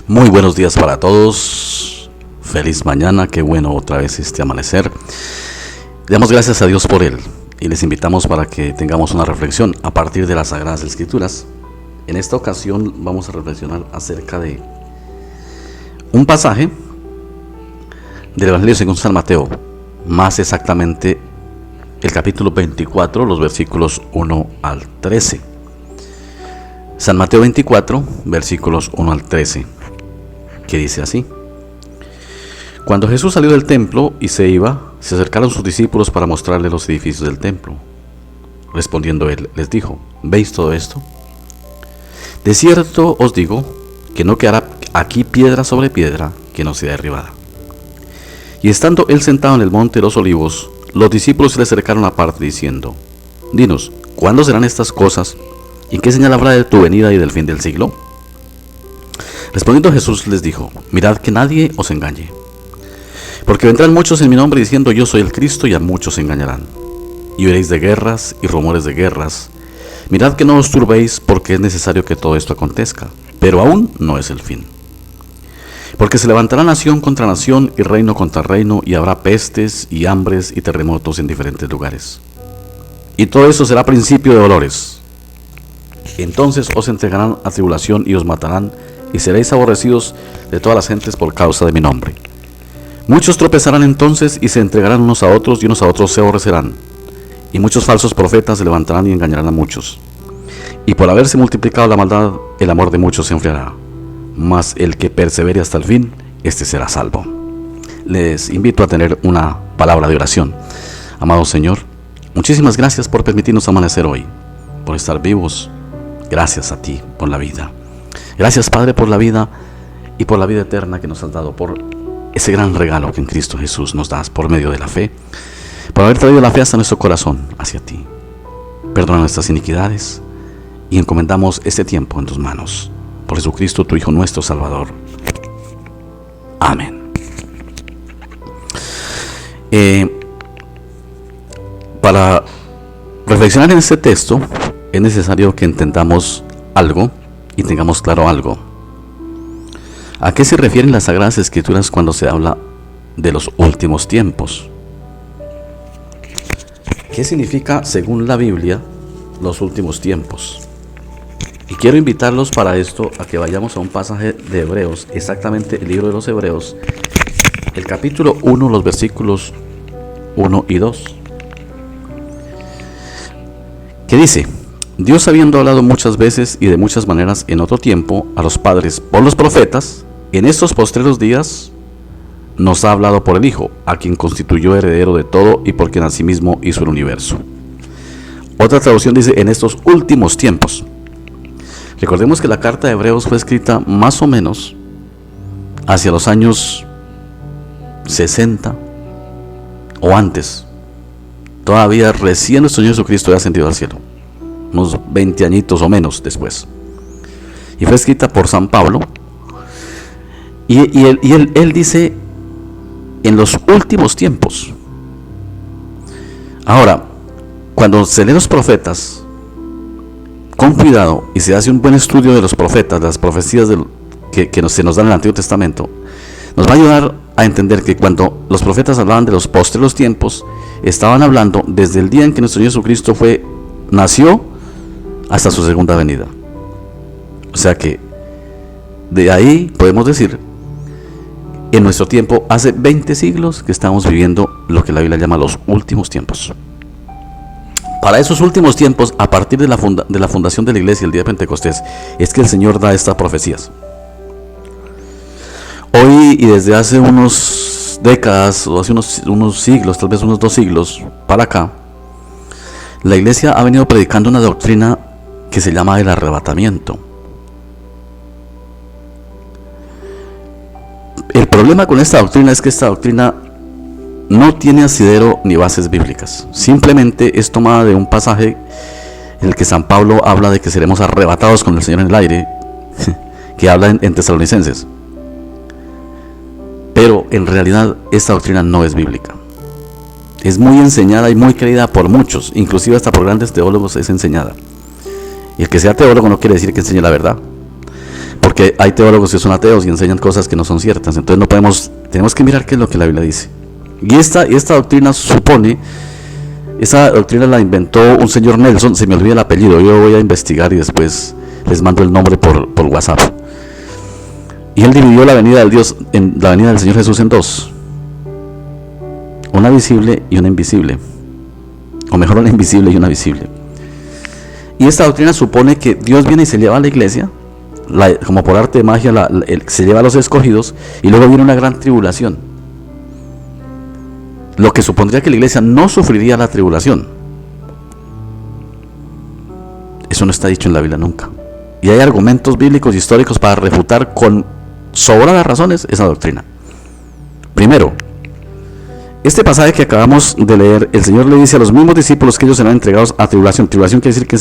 Muy buenos días para todos. Feliz mañana, qué bueno otra vez este amanecer. Le damos gracias a Dios por él y les invitamos para que tengamos una reflexión a partir de las Sagradas Escrituras. En esta ocasión vamos a reflexionar acerca de un pasaje del Evangelio según San Mateo, más exactamente el capítulo 24, los versículos 1 al 13. San Mateo 24, versículos 1 al 13, que dice así: Cuando Jesús salió del templo y se iba, se acercaron sus discípulos para mostrarle los edificios del templo. Respondiendo él, les dijo: ¿Veis todo esto? De cierto os digo que no quedará aquí piedra sobre piedra que no sea derribada. Y estando él sentado en el monte de los olivos, los discípulos se le acercaron aparte diciendo: Dinos, ¿cuándo serán estas cosas? ¿Y qué señal habrá de tu venida y del fin del siglo? Respondiendo Jesús les dijo: Mirad que nadie os engañe, porque vendrán muchos en mi nombre diciendo: Yo soy el Cristo, y a muchos se engañarán. Y oiréis de guerras y rumores de guerras. Mirad que no os turbéis, porque es necesario que todo esto acontezca, pero aún no es el fin. Porque se levantará nación contra nación y reino contra reino, y habrá pestes y hambres y terremotos en diferentes lugares. Y todo eso será principio de dolores. Entonces os entregarán a tribulación y os matarán, y seréis aborrecidos de todas las gentes por causa de mi nombre. Muchos tropezarán entonces y se entregarán unos a otros, y unos a otros se aborrecerán. Y muchos falsos profetas se levantarán y engañarán a muchos. Y por haberse multiplicado la maldad, el amor de muchos se enfriará. Mas el que persevere hasta el fin, este será salvo. Les invito a tener una palabra de oración. Amado Señor, muchísimas gracias por permitirnos amanecer hoy, por estar vivos. Gracias a ti por la vida. Gracias, Padre, por la vida y por la vida eterna que nos has dado, por ese gran regalo que en Cristo Jesús nos das por medio de la fe, por haber traído la fe hasta nuestro corazón hacia ti. Perdona nuestras iniquidades y encomendamos este tiempo en tus manos. Por Jesucristo, tu Hijo nuestro Salvador. Amén. Para reflexionar en este texto es necesario que entendamos algo y tengamos claro algo. ¿A qué se refieren las Sagradas Escrituras cuando se habla de los últimos tiempos? ¿Qué significa, según la Biblia, los últimos tiempos? Y quiero invitarlos para esto a que vayamos a un pasaje de Hebreos, exactamente el libro de los Hebreos, el capítulo 1, los versículos 1 y 2. ¿Qué dice? Dios, habiendo hablado muchas veces y de muchas maneras en otro tiempo a los padres por los profetas, en estos postreros días nos ha hablado por el Hijo, a quien constituyó heredero de todo y por quien asimismo hizo el universo. Otra traducción dice: en estos últimos tiempos. Recordemos que la carta de Hebreos fue escrita más o menos hacia los años 60 o antes. Todavía recién nuestro Señor Jesucristo había ascendido al cielo, unos 20 añitos o menos después. Y fue escrita por San Pablo. Y él dice: en los últimos tiempos. Ahora, cuando se leen los profetas con cuidado y se hace un buen estudio de los profetas, de las profecías que se nos dan en el Antiguo Testamento, nos va a ayudar a entender que cuando los profetas hablaban de los postreros tiempos, estaban hablando desde el día en que nuestro Señor Jesucristo nació hasta su segunda venida. O sea que de ahí podemos decir, en nuestro tiempo, hace 20 siglos que estamos viviendo lo que la Biblia llama los últimos tiempos. Para esos últimos tiempos, a partir de la fundación de la iglesia el día de Pentecostés, es que el Señor da estas profecías. Hoy, y desde hace unas décadas o hace unos siglos, tal vez unos 2 siglos para acá, la iglesia ha venido predicando una doctrina que se llama el arrebatamiento. El problema con esta doctrina es que esta doctrina no tiene asidero ni bases bíblicas. Simplemente es tomada de un pasaje en el que San Pablo habla de que seremos arrebatados con el Señor en el aire, que habla en Tesalonicenses. Pero en realidad esta doctrina no es bíblica. Es muy enseñada y muy creída por muchos, inclusive hasta por grandes teólogos es enseñada. Y el que sea teólogo no quiere decir que enseñe la verdad, Porque hay teólogos que son ateos y enseñan cosas que no son ciertas. Entonces tenemos que mirar qué es lo que la Biblia dice. Y esta doctrina esa doctrina la inventó un señor Nelson, se me olvida el apellido, yo voy a investigar y después les mando el nombre por WhatsApp. Y él dividió la venida del Señor Jesús en dos: una visible y una invisible, o mejor, una invisible y una visible. Y esta doctrina supone que Dios viene y se lleva a la iglesia, como por arte de magia, se lleva a los escogidos, y luego viene una gran tribulación, lo que supondría que la iglesia no sufriría la tribulación. Eso no está dicho en la Biblia nunca, y hay argumentos bíblicos y históricos para refutar con sobradas razones esa doctrina. Primero, este pasaje que acabamos de leer, el Señor le dice a los mismos discípulos que ellos serán entregados a tribulación. Tribulación quiere decir que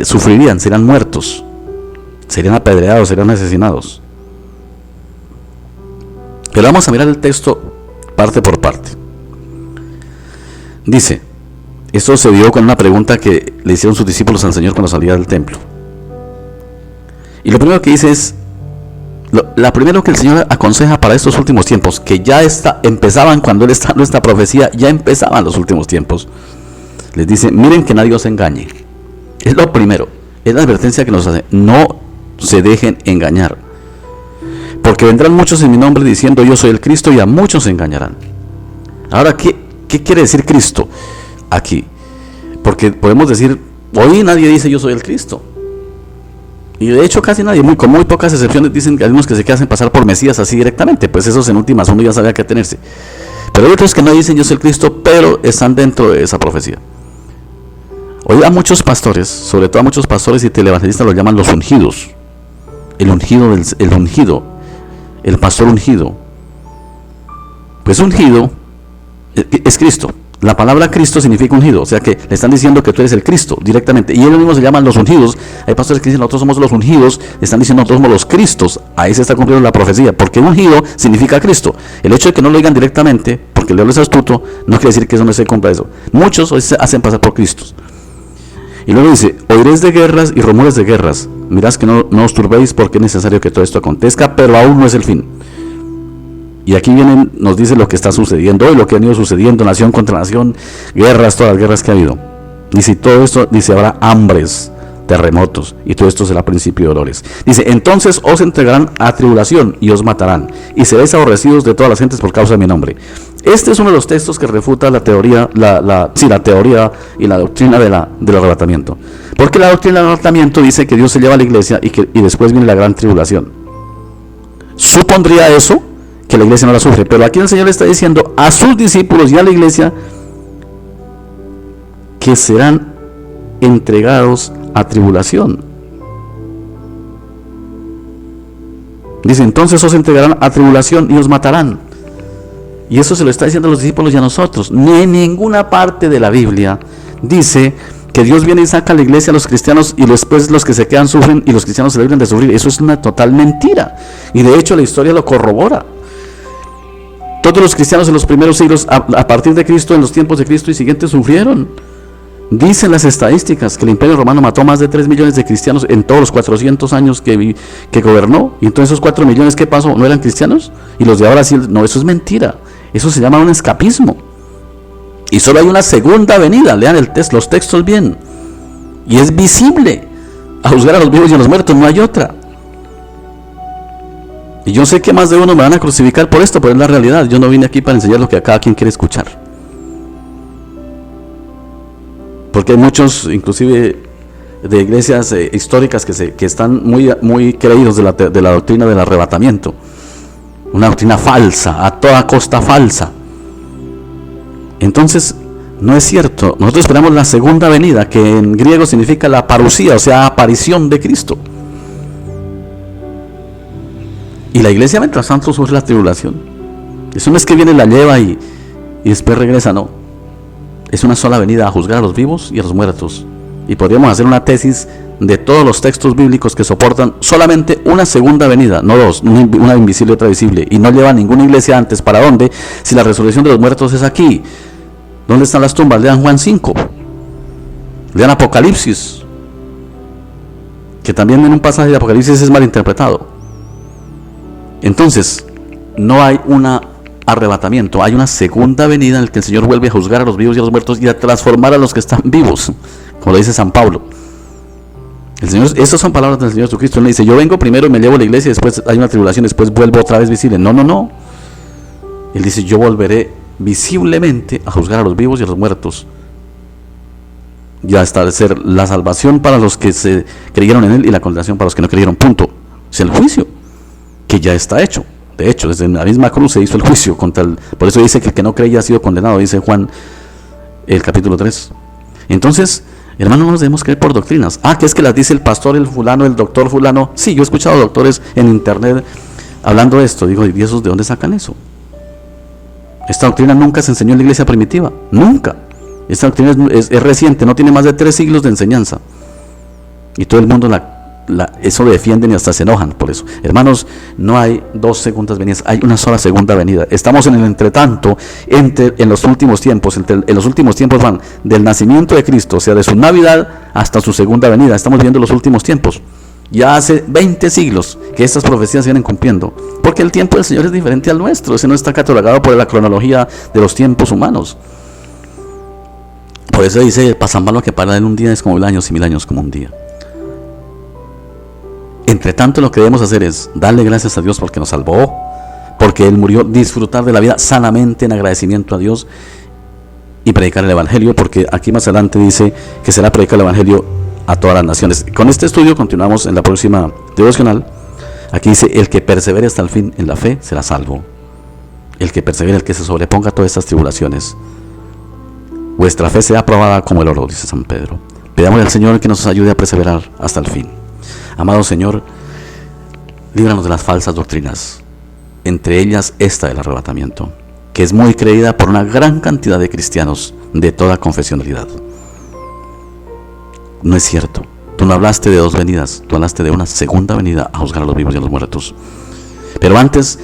sufrirían, serán muertos, serían apedreados, serían asesinados. Pero vamos a mirar el texto parte por parte. Dice, esto se dio con una pregunta que le hicieron sus discípulos al Señor cuando salía del templo. Y lo primero que dice es, la primero que el Señor aconseja para estos últimos tiempos, que ya empezaban cuando Él está en esta profecía, ya empezaban los últimos tiempos. Les dice, miren que nadie os engañe. Es lo primero, es la advertencia que nos hace, no se dejen engañar. Porque vendrán muchos en mi nombre diciendo yo soy el Cristo, y a muchos se engañarán. Ahora, ¿qué quiere decir Cristo aquí? Porque podemos decir, hoy nadie dice yo soy el Cristo. Y de hecho casi nadie, con muy pocas excepciones, dicen que hay algunos que se hacen pasar por Mesías así directamente. Pues esos en últimas uno ya sabía que tenerse. Pero hay otros que no dicen yo soy el Cristo, pero están dentro de esa profecía. Hoy a muchos pastores, sobre todo a muchos pastores y televangelistas, los llaman los ungidos. El ungido, el pastor ungido. Pues ungido es Cristo. La palabra Cristo significa ungido, o sea que le están diciendo que tú eres el Cristo directamente. Y ellos mismos se llaman los ungidos. Hay pastores que dicen nosotros somos los ungidos, están diciendo nosotros somos los Cristos. Ahí se está cumpliendo la profecía, porque ungido significa Cristo. El hecho de que no lo digan directamente, porque el diablo es astuto, no quiere decir que eso no se cumpla eso. Muchos hoy se hacen pasar por Cristos. Y luego dice, oiréis de guerras y rumores de guerras. Mirad que no os turbéis, porque es necesario que todo esto acontezca, pero aún no es el fin. Y aquí nos dice lo que está sucediendo hoy, lo que ha ido sucediendo, nación contra nación, guerras, todas las guerras que ha habido. Dice, todo esto, dice, habrá hambres, terremotos, y todo esto será principio de dolores. Dice, entonces os entregarán a tribulación y os matarán, y seréis aborrecidos de todas las gentes por causa de mi nombre. Este es uno de los textos que refuta la teoría, la teoría y la doctrina del arrebatamiento. Porque la doctrina del arrebatamiento dice que Dios se lleva a la iglesia y después viene la gran tribulación. Supondría eso que la iglesia no la sufre, pero aquí el Señor le está diciendo a sus discípulos y a la iglesia que serán entregados a tribulación. Dice, entonces os entregarán a tribulación y os matarán. Y eso se lo está diciendo a los discípulos y a nosotros. Ni en ninguna parte de la Biblia dice que Dios viene y saca a la iglesia, a los cristianos, y después los que se quedan sufren y los cristianos se libran de sufrir. Eso es una total mentira. Y de hecho la historia lo corrobora. Todos los cristianos en los primeros siglos, a partir de Cristo, en los tiempos de Cristo y siguientes, sufrieron. Dicen las estadísticas que el Imperio Romano mató más de 3 millones de cristianos en todos los 400 años que gobernó. Y entonces esos 4 millones, ¿qué pasó? ¿No eran cristianos? Y los de ahora sí. No, eso es mentira. Eso se llama un escapismo. Y solo hay una segunda venida. Lean los textos bien. Y es visible. A juzgar a los vivos y a los muertos, no hay otra. Y yo sé que más de uno me van a crucificar por esto, pero es la realidad. Yo no vine aquí para enseñar lo que a cada quien quiere escuchar. Porque hay muchos, inclusive de iglesias históricas que están muy creídos de la doctrina del arrebatamiento. Una doctrina falsa, a toda costa falsa. Entonces, no es cierto. Nosotros esperamos la segunda venida, que en griego significa la parusía, o sea, aparición de Cristo. Y la iglesia mientras tanto sufre la tribulación. Eso no es que viene, la lleva y después regresa, no. Es una sola venida a juzgar a los vivos y a los muertos. Y podríamos hacer una tesis de todos los textos bíblicos que soportan solamente una segunda venida, no dos, una invisible y otra visible. Y no lleva ninguna iglesia antes. ¿Para dónde? Si la resurrección de los muertos es aquí. ¿Dónde están las tumbas? Lean Juan 5. Lean Apocalipsis. que también en un pasaje de Apocalipsis es malinterpretado. Entonces, no hay un arrebatamiento, hay una segunda venida en la que el Señor vuelve a juzgar a los vivos y a los muertos y a transformar a los que están vivos, como lo dice San Pablo. El Señor, esas son palabras del Señor Jesucristo. Él le dice: yo vengo primero y me llevo a la iglesia, y después hay una tribulación, después vuelvo otra vez visible. No. Él dice: yo volveré visiblemente a juzgar a los vivos y a los muertos, y a establecer la salvación para los que se creyeron en Él y la condenación para los que no creyeron. Punto. Es el juicio que ya está hecho. De hecho, desde la misma cruz se hizo el juicio contra el... Por eso dice que el que no creía ha sido condenado, dice Juan el capítulo 3. Entonces, hermanos, no nos debemos creer por doctrinas. Que es que las dice el pastor, el fulano, el doctor fulano. Sí, yo he escuchado doctores en internet hablando de esto. Digo: ¿y esos de dónde sacan eso? Esta doctrina nunca se enseñó en la iglesia primitiva. Nunca. Esta doctrina es reciente, no tiene más de 3 siglos de enseñanza. Y todo el mundo eso lo defienden y hasta se enojan por eso. Hermanos, no hay 2 segundas venidas, hay una sola segunda venida. Estamos en el entretanto, en los últimos tiempos. En los últimos tiempos van del nacimiento de Cristo, o sea, de su Navidad hasta su segunda venida. Estamos viendo los últimos tiempos. Ya hace 20 siglos que estas profecías se vienen cumpliendo, porque el tiempo del Señor es diferente al nuestro. Ese no está catalogado por la cronología de los tiempos humanos. Por eso dice: pasan malo que para en un día es como 1000 años, y 1000 años como un día. Entre tanto, lo que debemos hacer es darle gracias a Dios porque nos salvó, porque Él murió, disfrutar de la vida sanamente en agradecimiento a Dios y predicar el Evangelio, porque aquí más adelante dice que será predicar el Evangelio a todas las naciones. Con este estudio continuamos en la próxima devocional. Aquí dice: el que persevere hasta el fin en la fe será salvo. El que persevere, el que se sobreponga a todas estas tribulaciones. Vuestra fe sea aprobada como el oro, dice San Pedro. Pidámosle al Señor que nos ayude a perseverar hasta el fin. Amado Señor, líbranos de las falsas doctrinas, entre ellas esta del arrebatamiento, que es muy creída por una gran cantidad de cristianos de toda confesionalidad. No es cierto. Tú no hablaste de 2 venidas, tú hablaste de una segunda venida a juzgar a los vivos y a los muertos. Pero antes,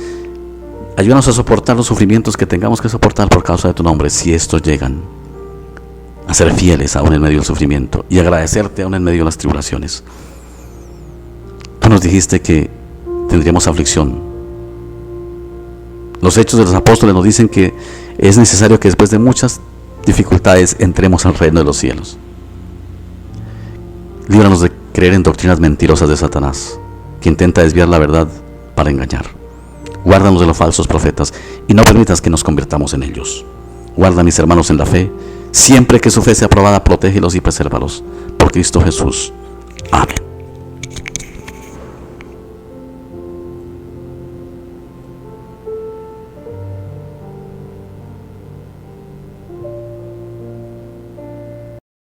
ayúdanos a soportar los sufrimientos que tengamos que soportar por causa de tu nombre, si estos llegan, a ser fieles aún en medio del sufrimiento y agradecerte aún en medio de las tribulaciones. Tú nos dijiste que tendríamos aflicción. Los hechos de los apóstoles nos dicen que es necesario que después de muchas dificultades entremos al reino de los cielos. Líbranos de creer en doctrinas mentirosas de Satanás, que intenta desviar la verdad para engañar. Guárdanos de los falsos profetas y no permitas que nos convirtamos en ellos. Guarda a mis hermanos en la fe. Siempre que su fe sea aprobada, protégelos y presérvalos. Por Cristo Jesús. Amén.